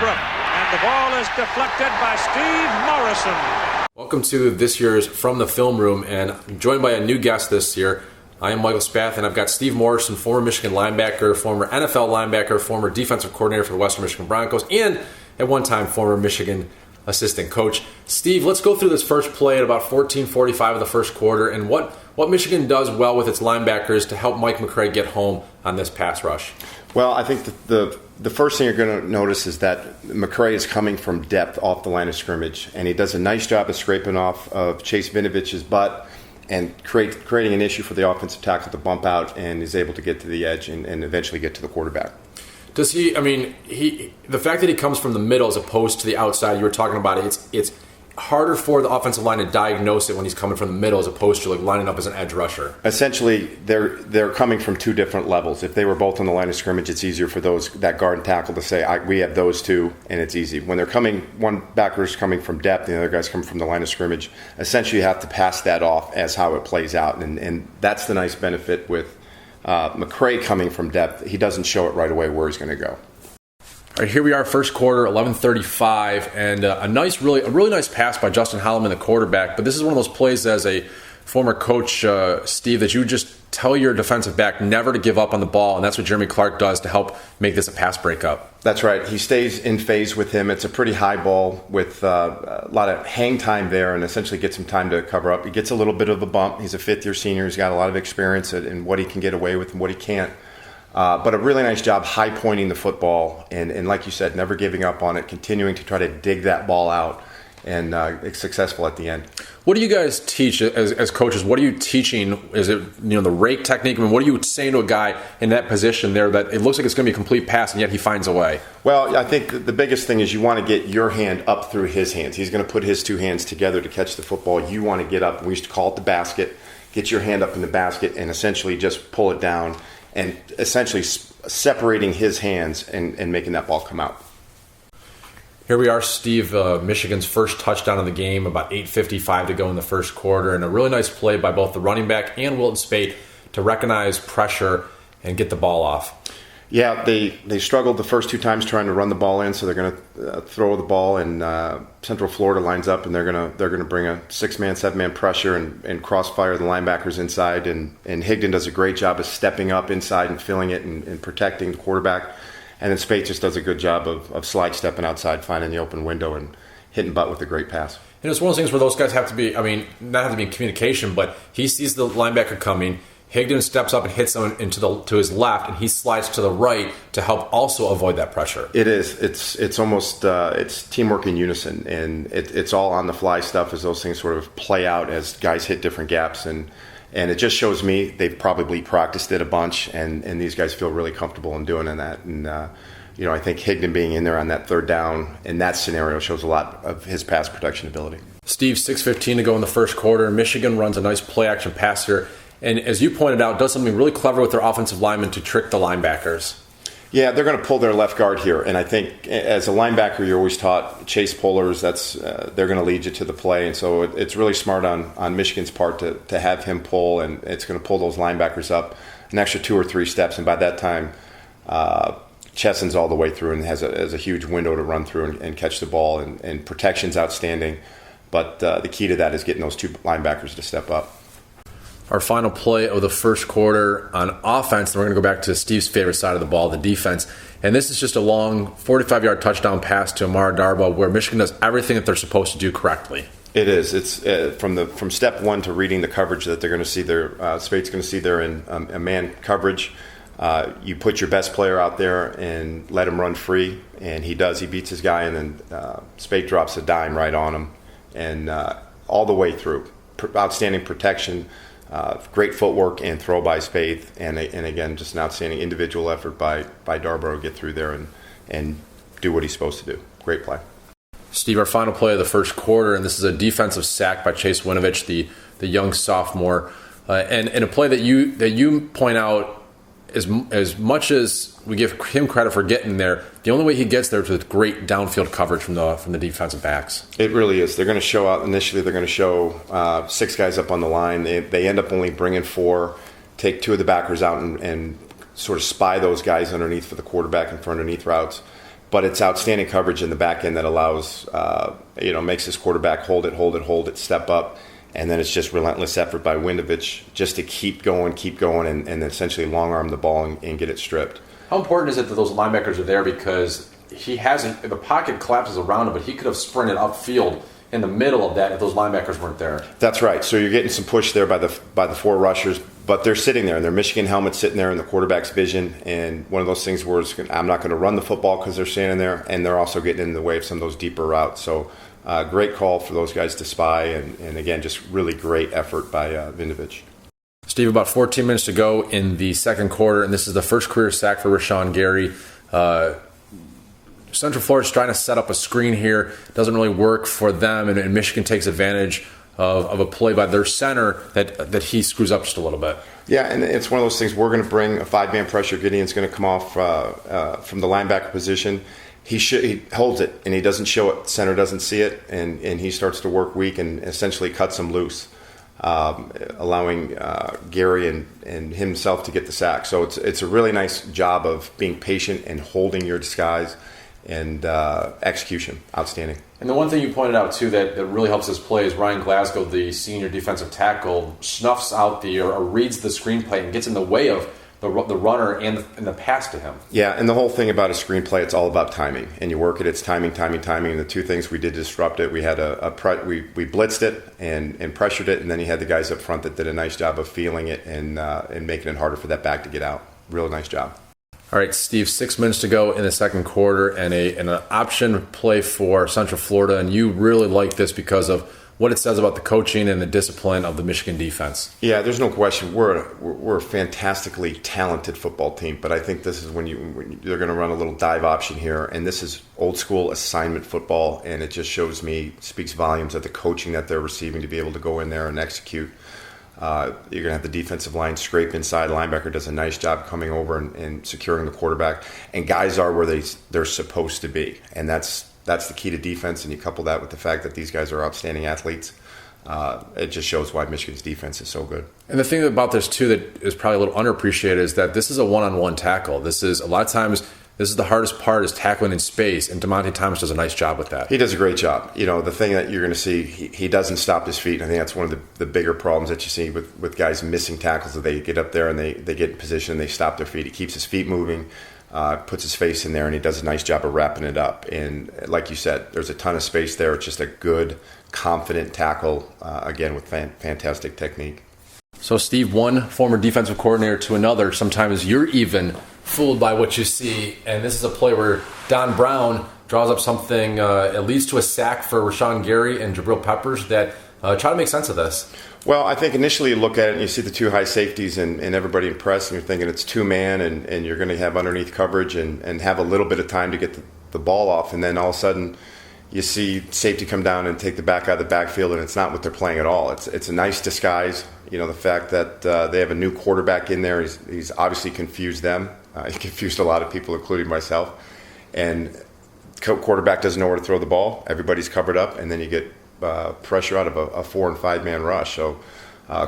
Westbrook, and the ball is deflected by Steve Morrison. Welcome to this year's From the Film Room, and I'm joined by a new guest this year. I am Michael Spath, and I've got Steve Morrison, former Michigan linebacker, former NFL linebacker, former defensive coordinator for the Western Michigan Broncos, and at one time former Michigan assistant coach. Steve, let's go through this first play at about 14:45 of the first quarter and what Michigan does well with its linebackers to help Mike McCray get home on this pass rush. Well, I think the first thing you're going to notice is that McCray is coming from depth off the line of scrimmage, and he does a nice job of scraping off of Chase Vinovich's butt and creating an issue for the offensive tackle to bump out, and is able to get to the edge and eventually get to the quarterback. Does he? The fact that he comes from the middle as opposed to the outside, you were talking about it. It's harder for the offensive line to diagnose it when he's coming from the middle as opposed to like lining up as an edge rusher. Essentially, they're coming from two different levels. If they were both on the line of scrimmage, it's easier for that guard and tackle to say, we have those two, and it's easy. When they're coming, one backer's coming from depth, and the other guy's coming from the line of scrimmage, essentially you have to pass that off as how it plays out, and that's the nice benefit with McCray coming from depth. He doesn't show it right away where he's going to go. All right, here we are, first quarter, 11:35, and a really nice pass by Justin Holloman, the quarterback. But this is one of those plays as a former coach, Steve, that you just tell your defensive back never to give up on the ball, and that's what Jeremy Clark does to help make this a pass breakup. That's right. He stays in phase with him. It's a pretty high ball with a lot of hang time there, and essentially gets him time to cover up. He gets a little bit of a bump. He's a fifth-year senior. He's got a lot of experience in what he can get away with and what he can't. But a really nice job high-pointing the football and, like you said, never giving up on it, continuing to try to dig that ball out, and it's successful at the end. What do you guys teach as coaches? What are you teaching? Is it the rake technique? I mean, what are you saying to a guy in that position there that it looks like it's going to be a complete pass, and yet he finds a way? Well, I think the biggest thing is you want to get your hand up through his hands. He's going to put his two hands together to catch the football. You want to get up. We used to call it the basket. Get your hand up in the basket and essentially just pull it down, and essentially separating his hands and making that ball come out. Here we are, Steve, Michigan's first touchdown of the game, about 8:55 to go in the first quarter, and a really nice play by both the running back and Wilton Spate to recognize pressure and get the ball off. Yeah, they struggled the first two times trying to run the ball in, so they're going to throw the ball, and Central Florida lines up, and they're going to bring a 6-man, 7-man pressure and crossfire the linebackers inside, and Higdon does a great job of stepping up inside and filling it and protecting the quarterback, and then Spate just does a good job of slide stepping outside, finding the open window and hitting butt with a great pass. And it's one of those things where those guys have to be, not have to be in communication, but he sees the linebacker coming. Higdon steps up and hits him to his left, and he slides to the right to help also avoid that pressure. It is. It's almost it's teamwork in unison, and it's all on the fly stuff as those things sort of play out as guys hit different gaps, and it just shows me they've probably practiced it a bunch, and these guys feel really comfortable in doing that. And I think Higdon being in there on that third down in that scenario shows a lot of his pass protection ability. Steve, 6:15 to go in the first quarter. Michigan runs a nice play action pass here. And as you pointed out, does something really clever with their offensive linemen to trick the linebackers. Yeah, they're going to pull their left guard here, and I think as a linebacker, you're always taught chase pullers. They're going to lead you to the play, and so it's really smart on Michigan's part to have him pull, and it's going to pull those linebackers up an extra 2 or 3 steps, and by that time, Chesson's all the way through and has a huge window to run through and catch the ball, and protection's outstanding, but the key to that is getting those 2 linebackers to step up. Our final play of the first quarter on offense, and we're going to go back to Steve's favorite side of the ball, the defense. And this is just a long 45-yard touchdown pass to Amara Darboh where Michigan does everything that they're supposed to do correctly. It is. It's from step one to reading the coverage that they're going to see there. Spate's going to see there in a man coverage. You put your best player out there and let him run free, and he does. He beats his guy, and then Spate drops a dime right on him, and all the way through. Outstanding protection. Great footwork and throw by Spate, and again, just an outstanding individual effort by Darboh to get through there and do what he's supposed to do. Great play. Steve, our final play of the first quarter, and this is a defensive sack by Chase Winovich, the young sophomore, and a play that you point out as much as we give him credit for getting there, the only way he gets there is with great downfield coverage from the defensive backs. It really is. They're going to show out initially. They're going to show 6 guys up on the line. They end up only bringing 4, take 2 of the backers out and sort of spy those guys underneath for the quarterback and for underneath routes. but it's outstanding coverage in the back end that allows, makes this quarterback hold it, step up. And then it's just relentless effort by Winovich just to keep going, and essentially long arm the ball and get it stripped. How important is it that those linebackers are there, because the pocket collapses around him, but he could have sprinted upfield in the middle of that if those linebackers weren't there? That's right. So you're getting some push there by the four rushers, but they're sitting there, and their Michigan helmet's sitting there in the quarterback's vision. And one of those things where I'm not going to run the football because they're standing there, and they're also getting in the way of some of those deeper routes. So great call for those guys to spy, and again, just really great effort by Winovich. Steve, about 14 minutes to go in the second quarter, and this is the first career sack for Rashawn Gary. Central Florida's trying to set up a screen here. Doesn't really work for them, and Michigan takes advantage of a play by their center that he screws up just a little bit. Yeah, and it's one of those things. We're going to bring a 5-man pressure. Gideon's going to come off from the linebacker position. He holds it, and he doesn't show it. Center doesn't see it, and he starts to work weak and essentially cuts him loose, allowing Gary and himself to get the sack. So it's a really nice job of being patient and holding your disguise, and execution, outstanding. And the one thing you pointed out, too, that really helps this play is Ryan Glasgow, the senior defensive tackle, snuffs out or reads the screenplay and gets in the way of the runner and the pass to him. Yeah, and the whole thing about a screenplay, it's all about timing. And you work it, it's timing. And the two things we did to disrupt it, we had we blitzed it and pressured it, and then you had the guys up front that did a nice job of feeling it and making it harder for that back to get out. Real nice job. All right, Steve, 6 minutes to go in the second quarter, and an option play for Central Florida, and you really like this because of what it says about the coaching and the discipline of the Michigan defense. Yeah, there's no question. We're a fantastically talented football team, but I think this is when they're going to run a little dive option here, and this is old school assignment football, and it just speaks volumes of the coaching that they're receiving to be able to go in there and execute. You're going to have the defensive line scrape inside. Linebacker does a nice job coming over and securing the quarterback, and guys are where they're supposed to be, and that's the key to defense. And you couple that with the fact that these guys are outstanding athletes, it just shows why Michigan's defense is so good. And the thing about this too that is probably a little underappreciated is that this is a one-on-one tackle. This is a lot of times. This is the hardest part, is tackling in space, and DeMonte Thomas does a nice job with that. He does a great job. The thing that you're going to see, he doesn't stop his feet. I think that's one of the bigger problems that you see with guys missing tackles, that they get up there and they get in position and they stop their feet. He keeps his feet moving, puts his face in there, and he does a nice job of wrapping it up. And like you said, there's a ton of space there. It's just a good, confident tackle, again, with fantastic technique. So, Steve, one former defensive coordinator to another, sometimes you're even fooled by what you see. And this is a play where Don Brown draws up something, it leads to a sack for Rashawn Gary and Jabril Peppers that try to make sense of this. Well, I think initially you look at it and you see the two high safeties and everybody impressed, and you're thinking it's two-man and you're going to have underneath coverage and have a little bit of time to get the ball off. And then all of a sudden you see safety come down and take the back out of the backfield, and it's not what they're playing at all. It's a nice disguise. The fact that they have a new quarterback in there, he's obviously confused them. He confused a lot of people, including myself. And quarterback doesn't know where to throw the ball. Everybody's covered up, and then you get pressure out of a 4- and 5-man rush. So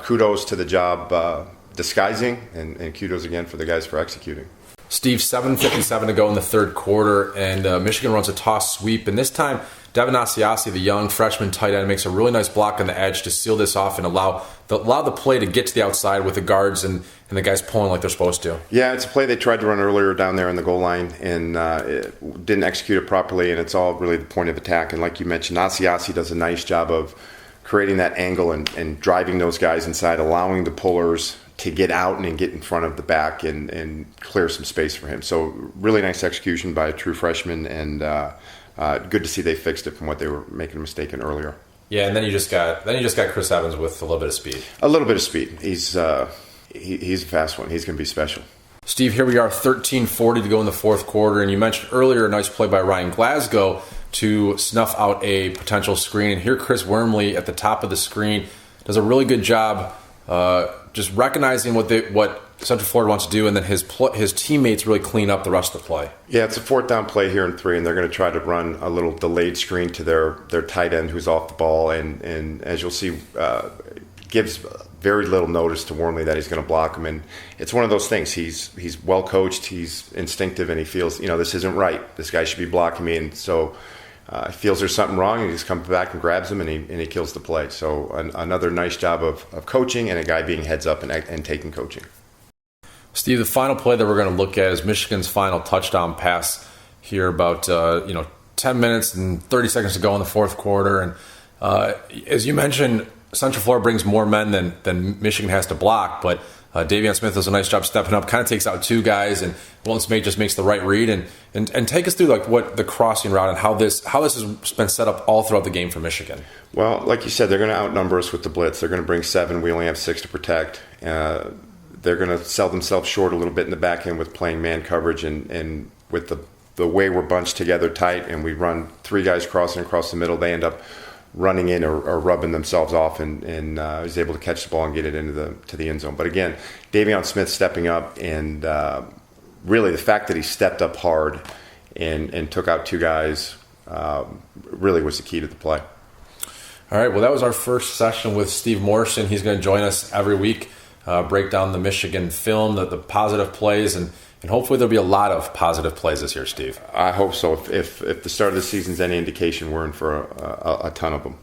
kudos to the job disguising, and kudos again for the guys for executing. Steve, 7:57 to go in the third quarter, and Michigan runs a toss sweep. And this time, Devin Asiasi, the young freshman tight end, makes a really nice block on the edge to seal this off and allow the play to get to the outside with the guards and the guys pulling like they're supposed to. Yeah, it's a play they tried to run earlier down there in the goal line and it didn't execute it properly, and it's all really the point of attack. And like you mentioned, Asiasi does a nice job of creating that angle and driving those guys inside, allowing the pullers to get out and get in front of the back and clear some space for him. So really nice execution by a true freshman, and good to see they fixed it from what they were making a mistake in earlier. Yeah, and then you just got Chris Evans with a little bit of speed. A little bit of speed. He's a fast one. He's going to be special. Steve, here we are, 13:40 to go in the fourth quarter, and you mentioned earlier a nice play by Ryan Glasgow to snuff out a potential screen. And here Chris Wormley at the top of the screen does a really good job just recognizing what Central Florida wants to do, and then his teammates really clean up the rest of the play. Yeah, it's a 4th down play here in 3, and they're going to try to run a little delayed screen to their tight end who's off the ball, and as you'll see, gives very little notice to Wormley that he's going to block him. And it's one of those things. He's well coached, he's instinctive, and he feels, this isn't right. This guy should be blocking me. And so he feels there's something wrong, and he just comes back and grabs him, and he kills the play. So another nice job of coaching, and a guy being heads up and taking coaching. Steve, the final play that we're going to look at is Michigan's final touchdown pass here, about 10 minutes and 30 seconds to go in the fourth quarter. And as you mentioned, Central Florida brings more men than Michigan has to block, but Davion Smith does a nice job stepping up, kind of takes out two guys, and Wilton Smith just makes the right read. And take us through what the crossing route and how this has been set up all throughout the game for Michigan. Well, like you said, they're going to outnumber us with the blitz. They're going to bring 7. We only have 6 to protect. They're going to sell themselves short a little bit in the back end with playing man coverage, and with the way we're bunched together tight, and we run 3 guys crossing across the middle, they end up running in or rubbing themselves off, and is able to catch the ball and get it into the end zone. But again, Davion Smith stepping up, and really the fact that he stepped up hard and took out 2 guys really was the key to the play. All right, well, that was our first session with Steve Morrison. He's going to join us every week, break down the Michigan film, the positive plays, and hopefully there'll be a lot of positive plays this year, Steve. I hope so. If the start of the season's any indication, we're in for a ton of them.